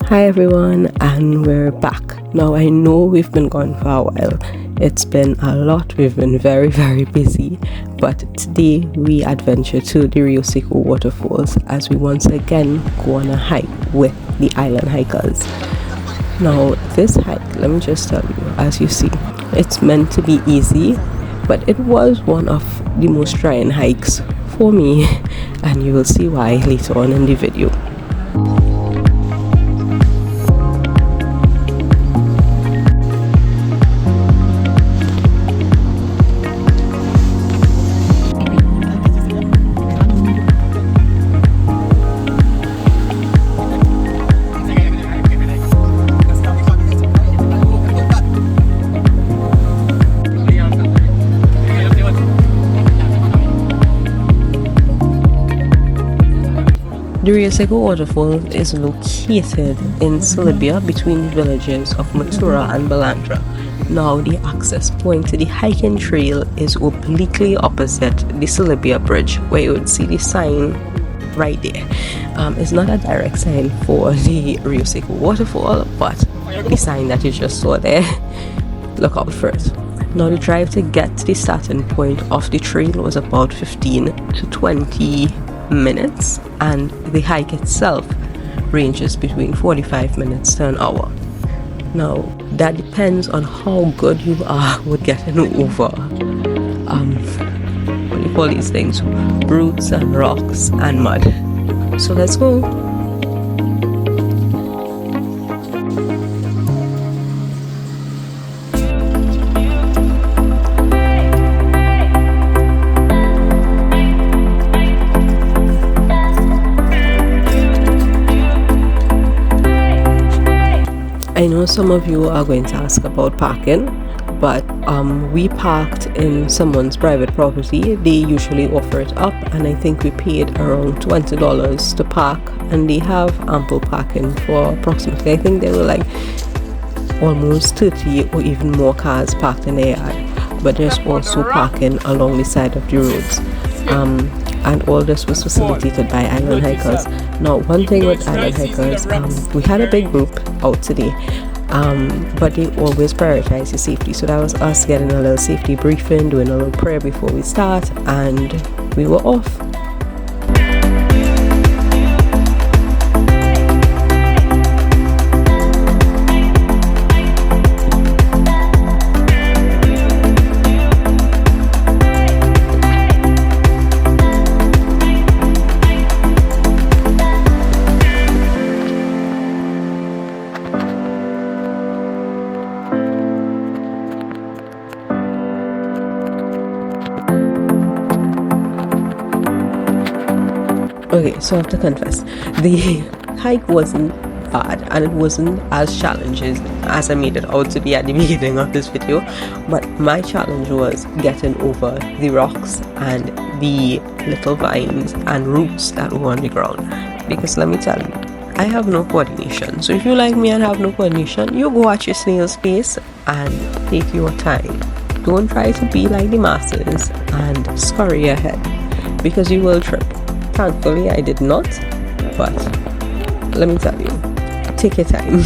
Hi everyone, and we're back. Now I know we've been gone for a while. It's been a lot. We've been very busy, but today we adventure to the Rio Seco Waterfalls as we once again go on a hike with the island hikers. Now this hike, let me just tell you, as you see, it's meant to be easy, but it was one of the most trying hikes for me, and you will see why later on in the video. The Rio Seco Waterfall is located in Silibia between the villages of Matura and Balandra. Now the access point to the hiking trail is obliquely opposite the Silibia Bridge, where you would see the sign right there. It's not a direct sign for the Rio Seco Waterfall, but the sign that you just saw there, look out for it. Now the drive to get to the starting point of the trail was about 15 to 20 minutes, and the hike itself ranges between 45 minutes to an hour. Now that depends on how good you are with getting over what do you call these things, roots and rocks and mud. So let's go. I know some of you are going to ask about parking, but we parked in someone's private property. They usually offer it up, and I think we paid around $20 to park, and they have ample parking for approximately, I think they were like almost 30 or even more cars parked in the yard. But there's also parking along the side of the roads. And all this was facilitated by island hikers. Now, one thing with island hikers, we had a big group out today, but they always prioritize your safety. So that was us getting a little safety briefing, doing a little prayer before we start, and we were off. Okay, so I have to confess, the hike wasn't bad and it wasn't as challenging as I made it out to be at the beginning of this video, but my challenge was getting over the rocks and the little vines and roots that were on the ground, because let me tell you, I have no coordination. So if you like me and have no coordination, you go at your snail's pace and take your time. Don't try to be like the masses and scurry ahead, because you will trip. Thankfully, I did not, but let me tell you, take your time.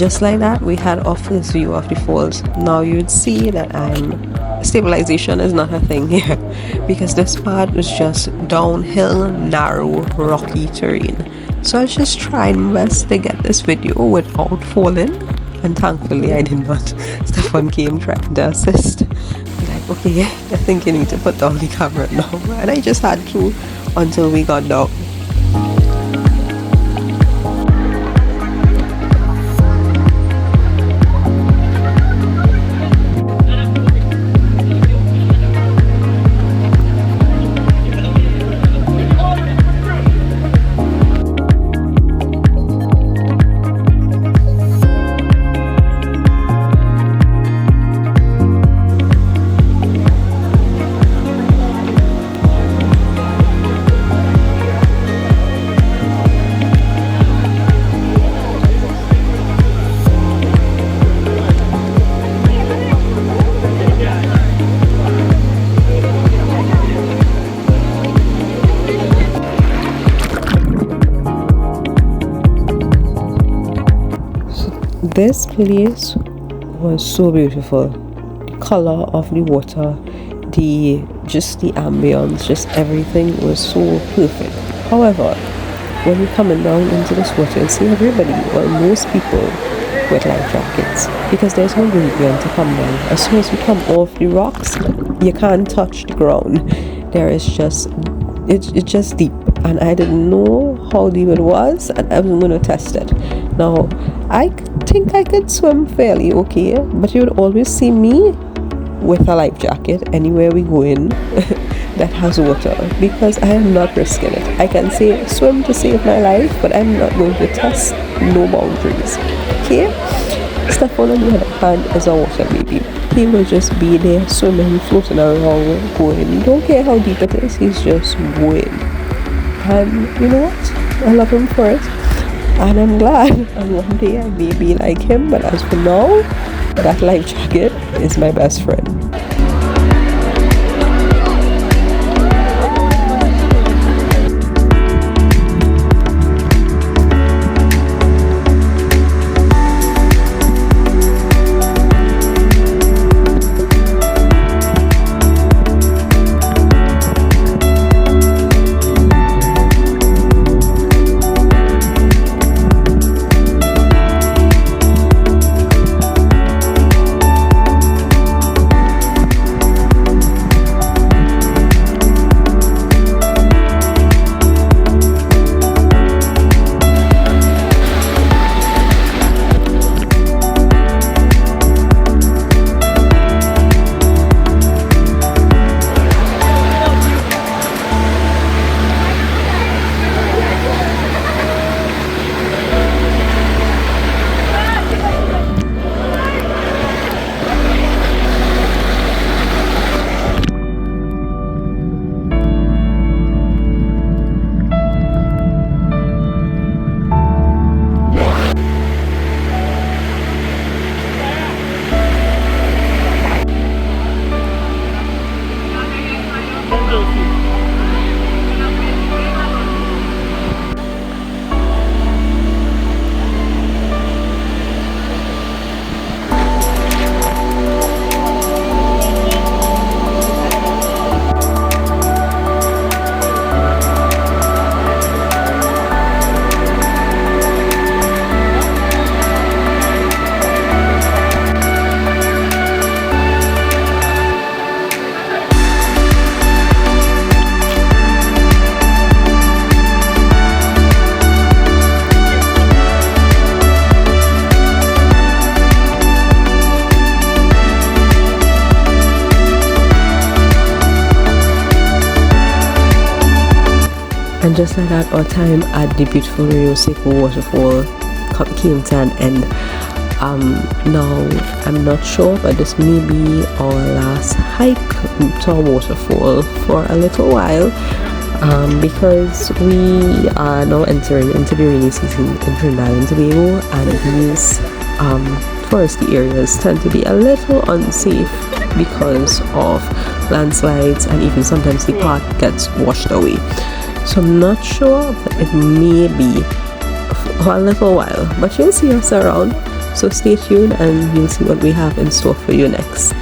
just like that, we had our first view of the falls. Now you'd see that stabilization is not a thing here because this part was just downhill, narrow, rocky terrain. So I was just trying my best to get this video without falling, and thankfully I did not. Stefan came trying to assist. Like, okay, I think you need to put down the camera now, and I just had to until we got down. This place was so beautiful. The color of the water, the ambience, just everything was so perfect. However, when you're coming down into this water, you see everybody, well, most people with life jackets because there's no gradient to come down. As soon as you come off the rocks, you can't touch the ground. It's just deep, and I didn't know how deep it was, and I was going to test it. Now, I think I could swim fairly okay, but you would always see me with a life jacket anywhere we go in that has water, because I am not risking it. I can say swim to save my life, but I'm not going to test no boundaries. Okay? Stefan, on the other hand, is a water baby. He will just be there swimming, floating around, going. You don't care how deep it is, he's just going. And you know what? I love him for it. And I'm glad. And one day I may be like him, but as for now, that life jacket is my best friend. And just like that, our time at the beautiful Rio Seco Waterfall came to an end. Now I'm not sure, but this may be our last hike to a waterfall for a little while, because we are now entering into the rainy season in Trinidad and Tobago, and these foresty areas tend to be a little unsafe because of landslides, and even sometimes the path gets washed away. So I'm not sure, but it may be for a little while, but you'll see us around. So stay tuned and you'll see what we have in store for you next.